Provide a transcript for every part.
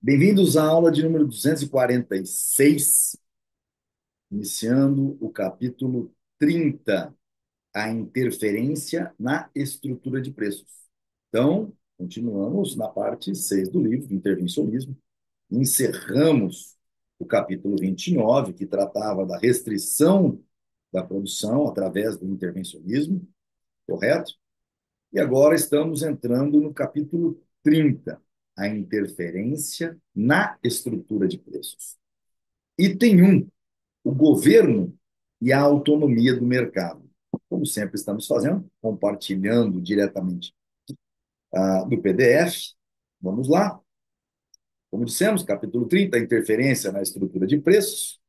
Bem-vindos à aula de número 246, iniciando o capítulo 30, a interferência na estrutura de preços. Então, continuamos na parte 6 do livro, intervencionismo. Encerramos o capítulo 29, que tratava da restrição da produção através do intervencionismo, correto? E agora estamos entrando no capítulo 30, a interferência na estrutura de preços. Item 1, o governo e a autonomia do mercado. Como sempre estamos fazendo, compartilhando diretamente do PDF. Vamos lá. Como dissemos, capítulo 30, a interferência na estrutura de preços.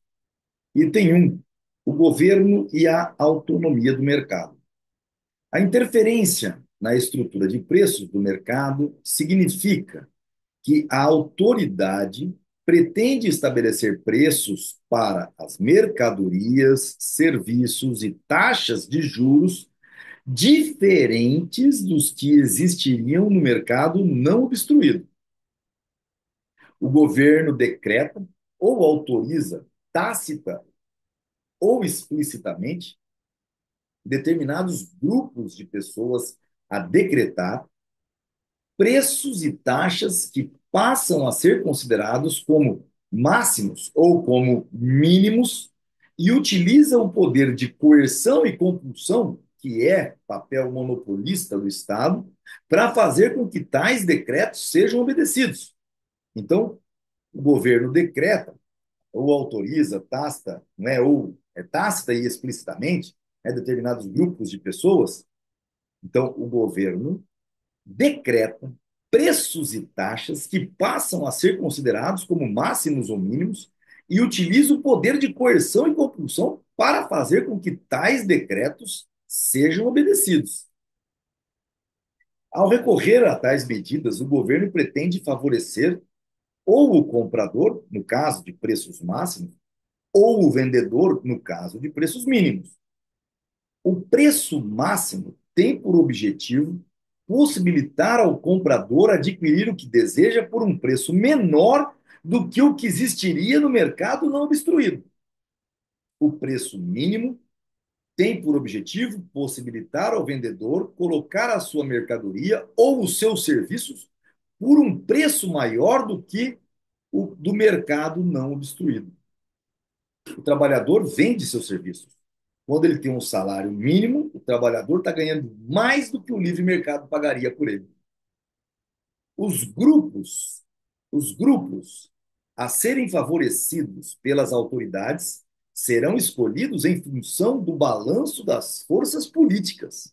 Item 1, o governo e a autonomia do mercado. A interferência na estrutura de preços do mercado significa que a autoridade pretende estabelecer preços para as mercadorias, serviços e taxas de juros diferentes dos que existiriam no mercado não obstruído. O governo decreta ou autoriza tácita ou explicitamente determinados grupos de pessoas a decretar preços e taxas que passam a ser considerados como máximos ou como mínimos e utiliza o poder de coerção e compulsão, que é papel monopolista do Estado, para fazer com que tais decretos sejam obedecidos. Então, o governo decreta ou autoriza, tácita, né, ou tácita e explicitamente, determinados grupos de pessoas. Então, o governo decreta preços e taxas que passam a ser considerados como máximos ou mínimos e utiliza o poder de coerção e compulsão para fazer com que tais decretos sejam obedecidos. Ao recorrer a tais medidas, o governo pretende favorecer ou o comprador, no caso de preços máximos, ou o vendedor, no caso de preços mínimos. O preço máximo tem por objetivo possibilitar ao comprador adquirir o que deseja por um preço menor do que o que existiria no mercado não obstruído. O preço mínimo tem por objetivo possibilitar ao vendedor colocar a sua mercadoria ou os seus serviços por um preço maior do que o do mercado não obstruído. O trabalhador vende seus serviços. Quando ele tem um salário mínimo, o trabalhador está ganhando mais do que o livre mercado pagaria por ele. Os grupos, os grupos a serem favorecidos pelas autoridades serão escolhidos em função do balanço das forças políticas.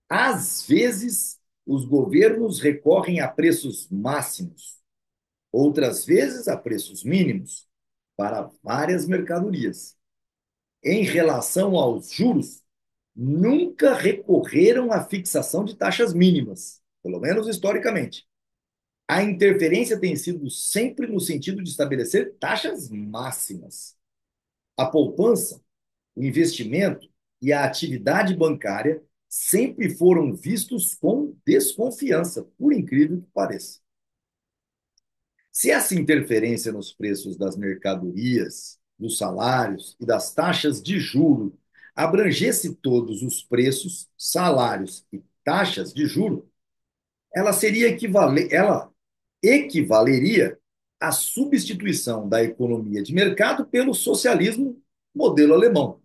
Às vezes, os governos recorrem a preços máximos, outras vezes a preços mínimos para várias mercadorias. Em relação aos juros, nunca recorreram à fixação de taxas mínimas, pelo menos historicamente. A interferência tem sido sempre no sentido de estabelecer taxas máximas. A poupança, o investimento e a atividade bancária sempre foram vistos com desconfiança, por incrível que pareça. Se essa interferência nos preços das mercadorias, dos salários e das taxas de juro abrangesse todos os preços, salários e taxas de juro, ela equivaleria à substituição da economia de mercado pelo socialismo modelo alemão.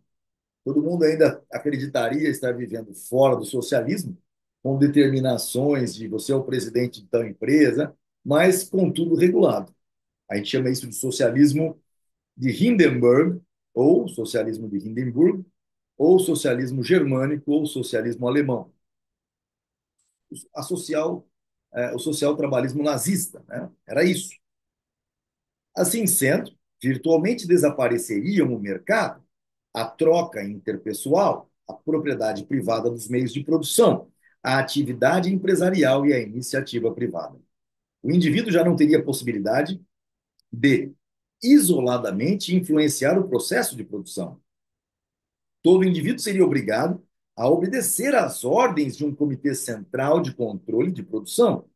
Todo mundo ainda acreditaria estar vivendo fora do socialismo, com determinações de você é o presidente de tal empresa, mas com tudo regulado. A gente chama isso de socialismo de Hindenburg, ou socialismo de Hindenburg, ou socialismo germânico, ou socialismo alemão. A social, o social-trabalhismo nazista, né? Era isso. Assim sendo, virtualmente desapareceriam o mercado, a troca interpessoal, a propriedade privada dos meios de produção, a atividade empresarial e a iniciativa privada. O indivíduo já não teria possibilidade de, isoladamente, influenciar o processo de produção. Todo indivíduo seria obrigado a obedecer às ordens de um comitê central de controle de produção.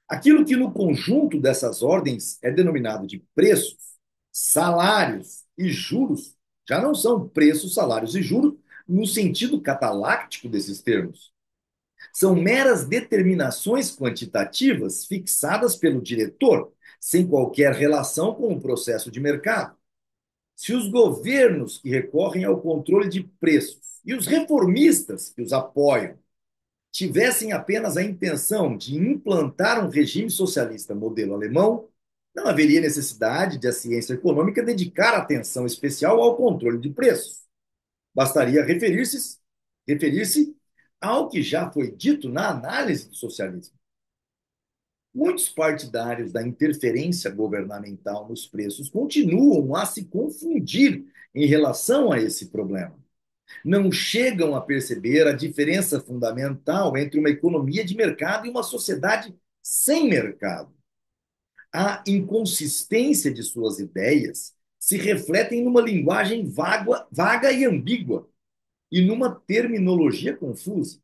Aquilo que no conjunto dessas ordens é denominado de preços, salários e juros, já não são preços, salários e juros no sentido cataláctico desses termos. São meras determinações quantitativas fixadas pelo diretor, sem qualquer relação com o processo de mercado. Se os governos que recorrem ao controle de preços e os reformistas que os apoiam tivessem apenas a intenção de implantar um regime socialista modelo alemão, não haveria necessidade de a ciência econômica dedicar atenção especial ao controle de preços. Bastaria referir-se ao que já foi dito na análise do socialismo. Muitos partidários da interferência governamental nos preços continuam a se confundir em relação a esse problema. Não chegam a perceber a diferença fundamental entre uma economia de mercado e uma sociedade sem mercado. A inconsistência de suas ideias se refletem numa linguagem vaga e ambígua e numa terminologia confusa.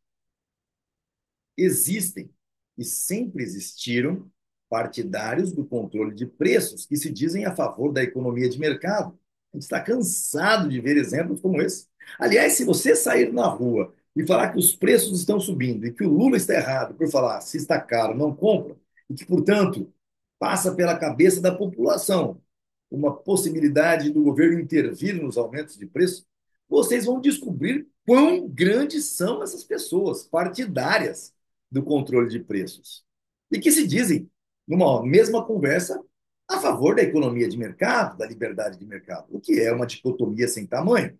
Existem e sempre existiram partidários do controle de preços que se dizem a favor da economia de mercado. A gente está cansado de ver exemplos como esse. Aliás, se você sair na rua e falar que os preços estão subindo e que o Lula está errado por falar se está caro, não compra, e que, portanto, passa pela cabeça da população uma possibilidade do governo intervir nos aumentos de preço, vocês vão descobrir quão grandes são essas pessoas partidárias do controle de preços e que se dizem, numa mesma conversa, a favor da economia de mercado, da liberdade de mercado, o que é uma dicotomia sem tamanho.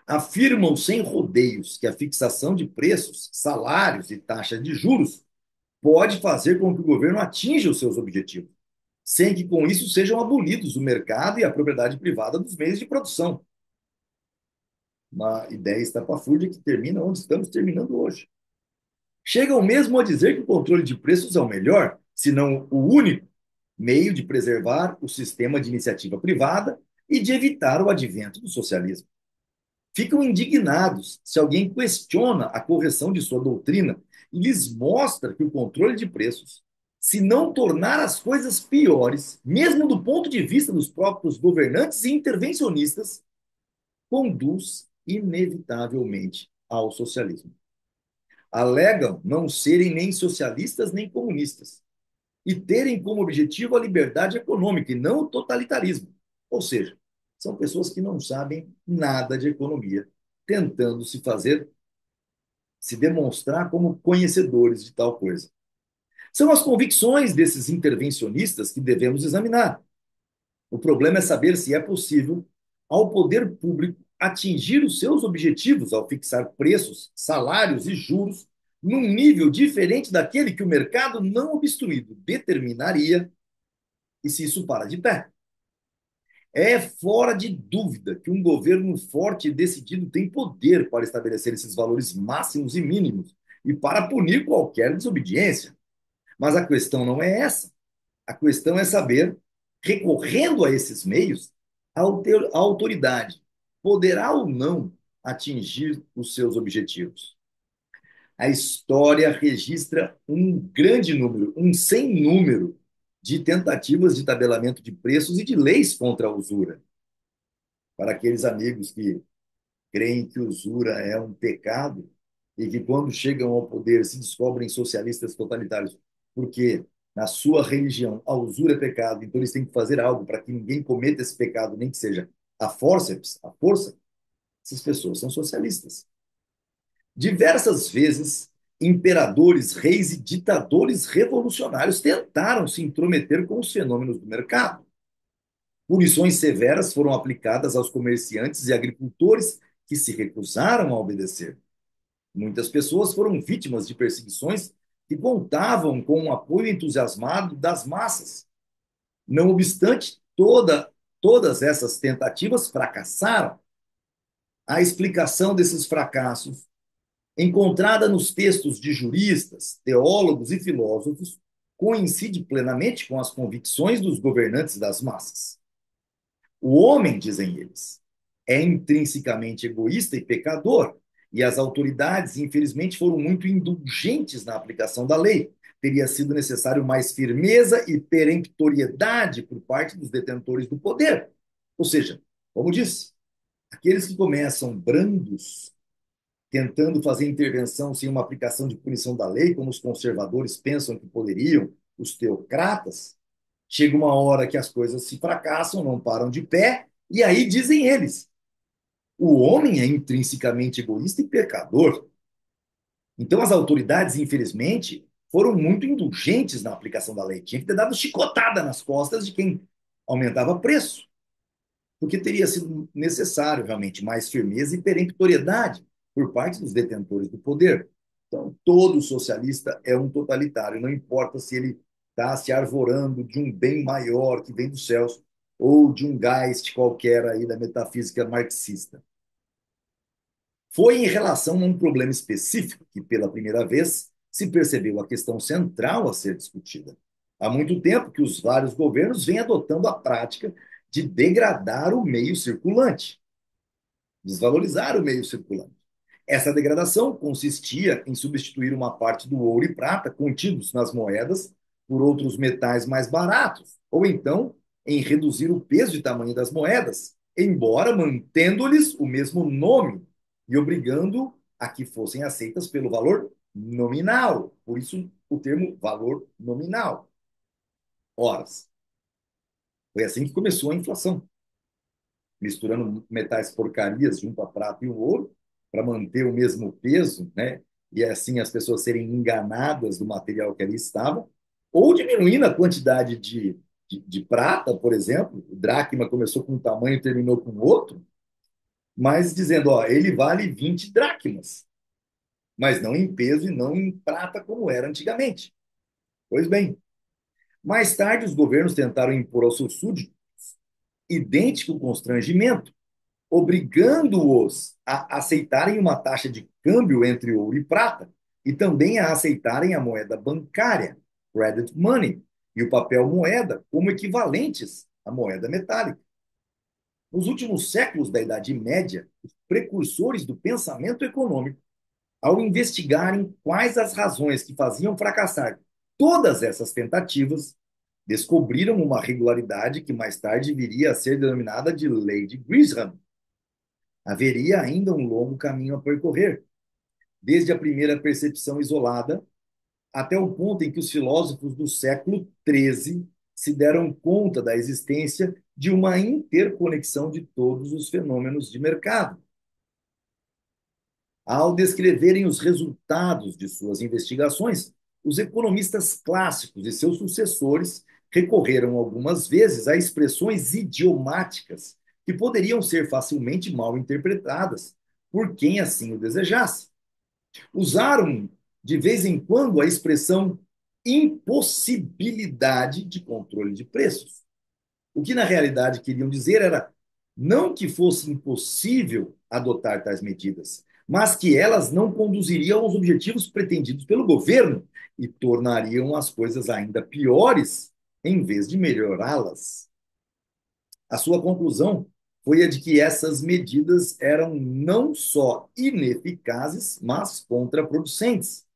Afirmam sem rodeios que a fixação de preços, salários e taxas de juros pode fazer com que o governo atinja os seus objetivos, sem que com isso sejam abolidos o mercado e a propriedade privada dos meios de produção. Uma ideia estapafúrdia que termina onde estamos terminando hoje. Chegam mesmo a dizer que o controle de preços é o melhor, se não o único, meio de preservar o sistema de iniciativa privada e de evitar o advento do socialismo. Ficam indignados se alguém questiona a correção de sua doutrina e lhes mostra que o controle de preços, se não tornar as coisas piores, mesmo do ponto de vista dos próprios governantes e intervencionistas, conduz inevitavelmente ao socialismo. Alegam não serem nem socialistas nem comunistas e terem como objetivo a liberdade econômica e não o totalitarismo. Ou seja, são pessoas que não sabem nada de economia, tentando se demonstrar como conhecedores de tal coisa. São as convicções desses intervencionistas que devemos examinar. O problema é saber se é possível ao poder público atingir os seus objetivos ao fixar preços, salários e juros num nível diferente daquele que o mercado não obstruído determinaria e se isso para de pé. É fora de dúvida que um governo forte e decidido tem poder para estabelecer esses valores máximos e mínimos e para punir qualquer desobediência. Mas a questão não é essa. A questão é saber, recorrendo a esses meios, a autoridade poderá ou não atingir os seus objetivos. A história registra um grande número, um sem número, de tentativas de tabelamento de preços e de leis contra a usura. Para aqueles amigos que creem que usura é um pecado e que, quando chegam ao poder, se descobrem socialistas totalitários, porque na sua religião a usura é pecado, então eles têm que fazer algo para que ninguém cometa esse pecado, nem que seja a forceps, a força, essas pessoas são socialistas. Diversas vezes, imperadores, reis e ditadores revolucionários tentaram se intrometer com os fenômenos do mercado. Punições severas foram aplicadas aos comerciantes e agricultores que se recusaram a obedecer. Muitas pessoas foram vítimas de perseguições que contavam com o apoio entusiasmado das massas. Não obstante, todas essas tentativas fracassaram. A explicação desses fracassos, encontrada nos textos de juristas, teólogos e filósofos, coincide plenamente com as convicções dos governantes das massas. O homem, dizem eles, é intrinsecamente egoísta e pecador, e as autoridades, infelizmente, foram muito indulgentes na aplicação da lei, teria sido necessário mais firmeza e peremptoriedade por parte dos detentores do poder. Ou seja, como disse, aqueles que começam brandos, tentando fazer intervenção sem uma aplicação de punição da lei, como os conservadores pensam que poderiam, os teocratas, chega uma hora que as coisas se fracassam, não param de pé, e aí dizem eles: o homem é intrinsecamente egoísta e pecador. Então, as autoridades, infelizmente, foram muito indulgentes na aplicação da lei. Tinha que ter dado chicotada nas costas de quem aumentava preço, porque teria sido necessário realmente mais firmeza e peremptoriedade por parte dos detentores do poder. Então, todo socialista é um totalitário, não importa se ele está se arvorando de um bem maior que vem dos céus ou de um Geist qualquer aí da metafísica marxista. Foi em relação a um problema específico que, pela primeira vez, se percebeu a questão central a ser discutida. Há muito tempo que os vários governos vêm adotando a prática de degradar o meio circulante, desvalorizar o meio circulante. Essa degradação consistia em substituir uma parte do ouro e prata contidos nas moedas por outros metais mais baratos, ou então em reduzir o peso e tamanho das moedas, embora mantendo-lhes o mesmo nome e obrigando a que fossem aceitas pelo valor nominal. Por isso o termo valor nominal. Horas. Foi assim que começou a inflação, misturando metais porcarias junto à prata e o ouro para manter o mesmo peso, né? E assim as pessoas serem enganadas do material que ali estava, ou diminuindo a quantidade de prata, por exemplo. O dracma começou com um tamanho e terminou com outro, mas dizendo, ó, ele vale 20 dracmas, mas não em peso e não em prata como era antigamente. Pois bem, mais tarde os governos tentaram impor aos seus súditos idêntico constrangimento, obrigando-os a aceitarem uma taxa de câmbio entre ouro e prata e também a aceitarem a moeda bancária, credit money, e o papel moeda como equivalentes à moeda metálica. Nos últimos séculos da Idade Média, os precursores do pensamento econômico, ao investigarem quais as razões que faziam fracassar todas essas tentativas, descobriram uma regularidade que mais tarde viria a ser denominada de Lei de Grisham. Haveria ainda um longo caminho a percorrer, desde a primeira percepção isolada até o ponto em que os filósofos do século XIII se deram conta da existência de uma interconexão de todos os fenômenos de mercado. Ao descreverem os resultados de suas investigações, os economistas clássicos e seus sucessores recorreram algumas vezes a expressões idiomáticas que poderiam ser facilmente mal interpretadas por quem assim o desejasse. Usaram, de vez em quando, a expressão impossibilidade de controle de preços. O que, na realidade, queriam dizer era não que fosse impossível adotar tais medidas, mas que elas não conduziriam aos objetivos pretendidos pelo governo e tornariam as coisas ainda piores em vez de melhorá-las. A sua conclusão foi a de que essas medidas eram não só ineficazes, mas contraproducentes.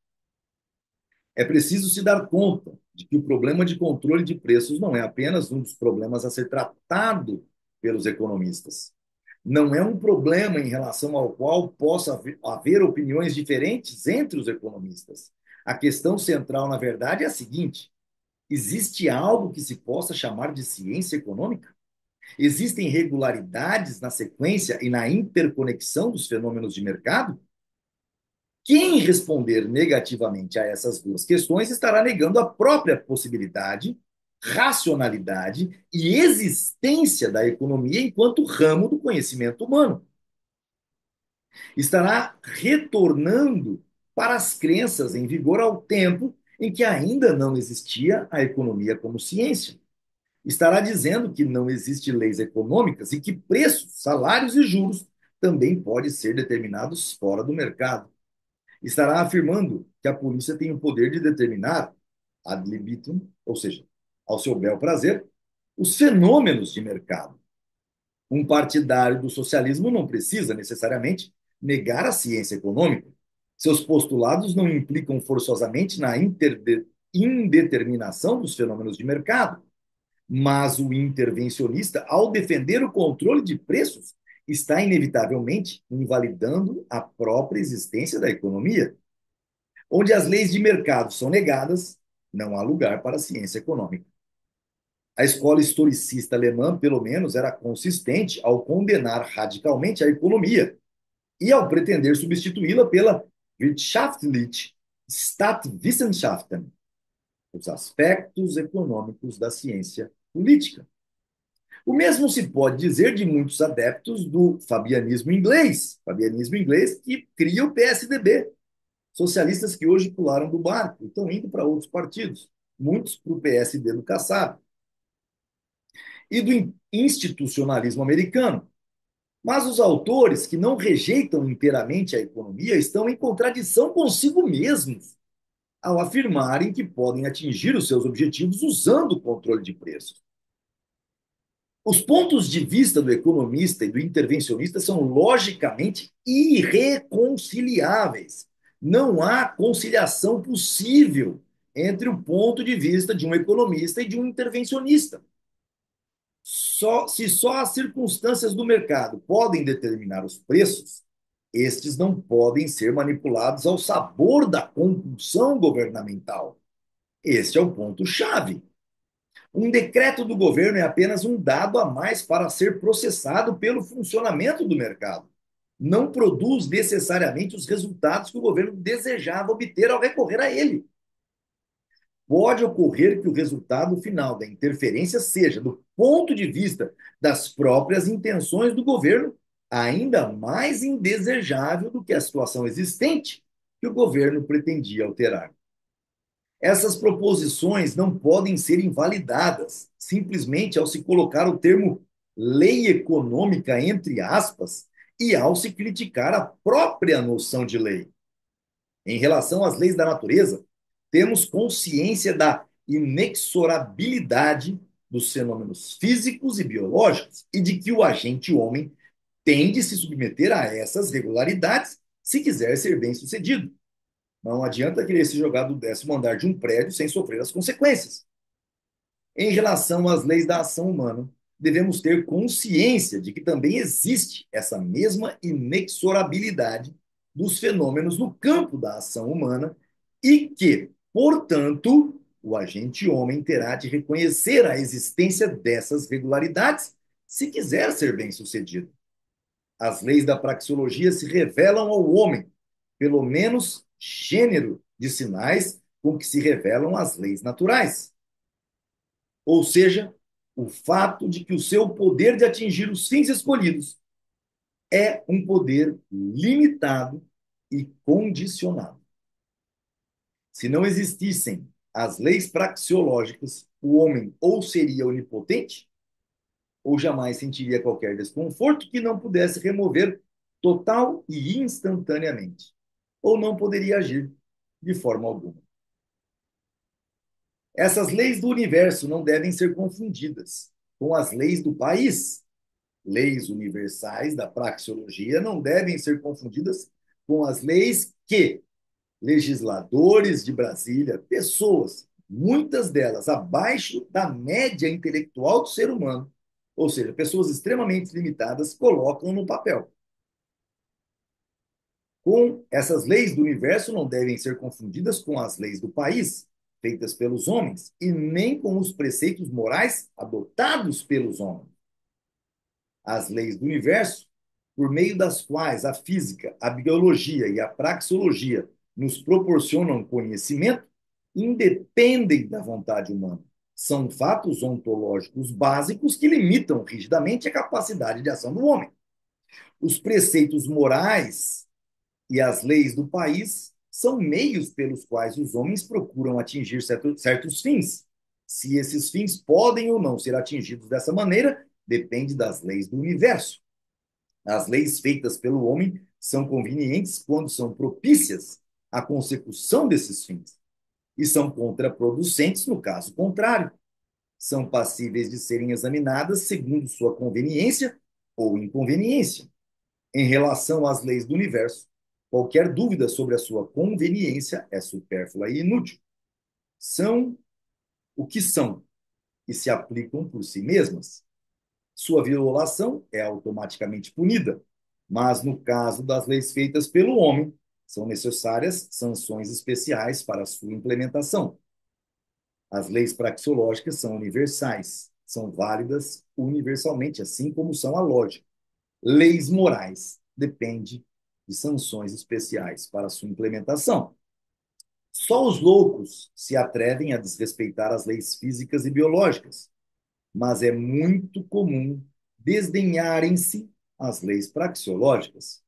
É preciso se dar conta de que o problema de controle de preços não é apenas um dos problemas a ser tratado pelos economistas. Não é um problema em relação ao qual possa haver opiniões diferentes entre os economistas. A questão central, na verdade, é a seguinte: existe algo que se possa chamar de ciência econômica? Existem regularidades na sequência e na interconexão dos fenômenos de mercado? Quem responder negativamente a essas duas questões estará negando a própria possibilidade, racionalidade e existência da economia enquanto ramo do conhecimento humano. Estará retornando para as crenças em vigor ao tempo em que ainda não existia a economia como ciência. Estará dizendo que não existem leis econômicas e que preços, salários e juros também podem ser determinados fora do mercado. Estará afirmando que a polícia tem o poder de determinar, ad libitum, ou seja, ao seu bel prazer, os fenômenos de mercado. Um partidário do socialismo não precisa necessariamente negar a ciência econômica. Seus postulados não implicam forçosamente na indeterminação dos fenômenos de mercado. Mas o intervencionista, ao defender o controle de preços, está inevitavelmente invalidando a própria existência da economia. Onde as leis de mercado são negadas, não há lugar para a ciência econômica. A escola historicista alemã, pelo menos, era consistente ao condenar radicalmente a economia e ao pretender substituí-la pela Wirtschaftliche Staatswissenschaften, os aspectos econômicos da ciência política. O mesmo se pode dizer de muitos adeptos do fabianismo inglês que cria o PSDB, socialistas que hoje pularam do barco e estão indo para outros partidos, muitos para o PSD do Kassab, e do institucionalismo americano. Mas os autores que não rejeitam inteiramente a economia estão em contradição consigo mesmos ao afirmarem que podem atingir os seus objetivos usando o controle de preços. Os pontos de vista do economista e do intervencionista são logicamente irreconciliáveis. Não há conciliação possível entre o ponto de vista de um economista e de um intervencionista. Se só as circunstâncias do mercado podem determinar os preços, estes não podem ser manipulados ao sabor da compulsão governamental. Este é o ponto-chave. Um decreto do governo é apenas um dado a mais para ser processado pelo funcionamento do mercado. Não produz necessariamente os resultados que o governo desejava obter ao recorrer a ele. Pode ocorrer que o resultado final da interferência seja, do ponto de vista das próprias intenções do governo, ainda mais indesejável do que a situação existente que o governo pretendia alterar. Essas proposições não podem ser invalidadas simplesmente ao se colocar o termo lei econômica entre aspas e ao se criticar a própria noção de lei. Em relação às leis da natureza, temos consciência da inexorabilidade dos fenômenos físicos e biológicos e de que o agente homem tem de se submeter a essas regularidades se quiser ser bem-sucedido. Não adianta querer se jogar do 10º andar de um prédio sem sofrer as consequências. Em relação às leis da ação humana, devemos ter consciência de que também existe essa mesma inexorabilidade dos fenômenos no campo da ação humana e que, portanto, o agente homem terá de reconhecer a existência dessas regularidades se quiser ser bem-sucedido. As leis da praxeologia se revelam ao homem, pelo menos gênero de sinais com que se revelam as leis naturais. Ou seja, o fato de que o seu poder de atingir os fins escolhidos é um poder limitado e condicionado. Se não existissem as leis praxeológicas, o homem ou seria onipotente, ou jamais sentiria qualquer desconforto que não pudesse remover total e instantaneamente, ou não poderia agir de forma alguma. Essas leis do universo não devem ser confundidas com as leis do país. Leis universais da praxeologia não devem ser confundidas com as leis que legisladores de Brasília, pessoas, muitas delas abaixo da média intelectual do ser humano, ou seja, pessoas extremamente limitadas, colocam no papel. Com essas leis do universo não devem ser confundidas com as leis do país, feitas pelos homens, e nem com os preceitos morais adotados pelos homens. As leis do universo, por meio das quais a física, a biologia e a praxeologia nos proporcionam conhecimento, independem da vontade humana. São fatos ontológicos básicos que limitam rigidamente a capacidade de ação do homem. Os preceitos morais e as leis do país são meios pelos quais os homens procuram atingir certos fins. Se esses fins podem ou não ser atingidos dessa maneira, depende das leis do universo. As leis feitas pelo homem são convenientes quando são propícias à consecução desses fins e são contraproducentes no caso contrário. São passíveis de serem examinadas segundo sua conveniência ou inconveniência. Em relação às leis do universo, qualquer dúvida sobre a sua conveniência é supérflua e inútil. são o que são e se aplicam por si mesmas. Sua violação é automaticamente punida, mas no caso das leis feitas pelo homem, são necessárias sanções especiais para sua implementação. As leis praxeológicas são universais, são válidas universalmente, assim como são a lógica. Leis morais depende de sanções especiais para sua implementação. Só os loucos se atrevem a desrespeitar as leis físicas e biológicas, mas é muito comum desdenharem-se as leis praxeológicas.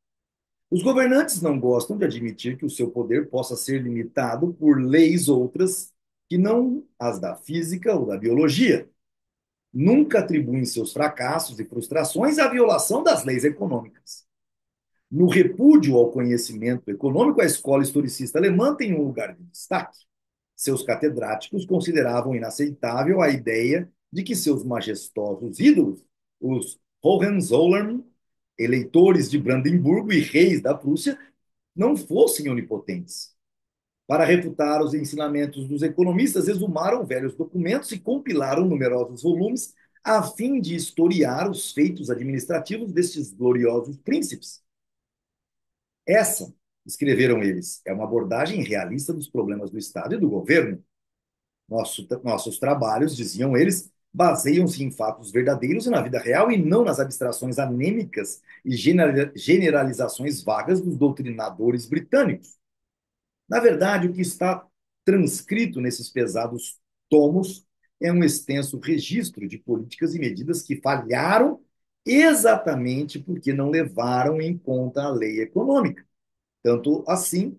Os governantes não gostam de admitir que o seu poder possa ser limitado por leis outras que não as da física ou da biologia. Nunca atribuem seus fracassos e frustrações à violação das leis econômicas. No repúdio ao conhecimento econômico, a escola historicista alemã tem um lugar de destaque. Seus catedráticos consideravam inaceitável a ideia de que seus majestosos ídolos, os Hohenzollern, eleitores de Brandemburgo e reis da Prússia, não fossem onipotentes. Para refutar os ensinamentos dos economistas, exumaram velhos documentos e compilaram numerosos volumes a fim de historiar os feitos administrativos destes gloriosos príncipes. Essa, escreveram eles, é uma abordagem realista dos problemas do Estado e do governo. Nossos trabalhos, diziam eles, baseiam-se em fatos verdadeiros e na vida real e não nas abstrações anêmicas e generalizações vagas dos doutrinadores britânicos. Na verdade, o que está transcrito nesses pesados tomos é um extenso registro de políticas e medidas que falharam exatamente porque não levaram em conta a lei econômica, tanto assim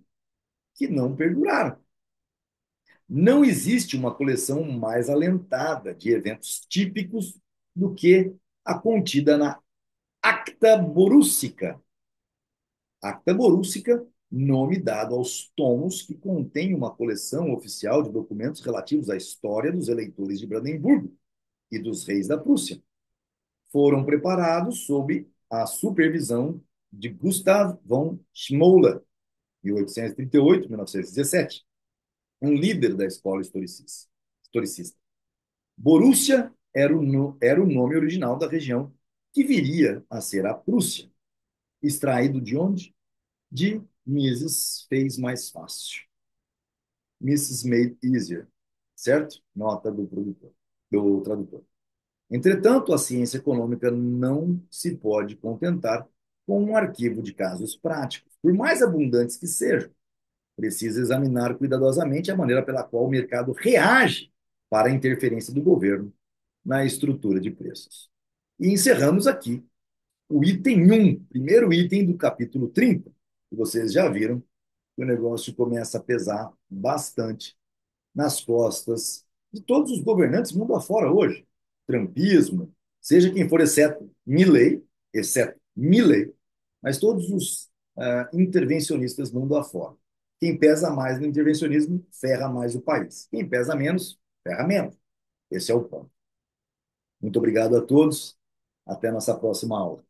que não perduraram. Não existe uma coleção mais alentada de eventos típicos do que a contida na Acta Borússica. Acta Borússica, nome dado aos tomos que contêm uma coleção oficial de documentos relativos à história dos eleitores de Brandemburgo e dos reis da Prússia. Foram preparados sob a supervisão de Gustav von Schmoller, 1838-1917, um líder da escola historicista. Borússia era o nome original da região que viria a ser a Prússia, extraído de onde? De Mrs. fez mais fácil. Mrs. made easier, certo? Nota do produtor, do tradutor. Entretanto, a ciência econômica não se pode contentar com um arquivo de casos práticos, por mais abundantes que sejam. Precisa examinar cuidadosamente a maneira pela qual o mercado reage para a interferência do governo na estrutura de preços. E encerramos aqui o item 1, primeiro item do capítulo 30, que vocês já viram que o negócio começa a pesar bastante nas costas de todos os governantes mundo afora hoje. Trumpismo, seja quem for, exceto Milley, mas todos os intervencionistas mundo afora. Quem pesa mais no intervencionismo ferra mais o país. Quem pesa menos, ferra menos. Esse é o ponto. Muito obrigado a todos. Até nossa próxima aula.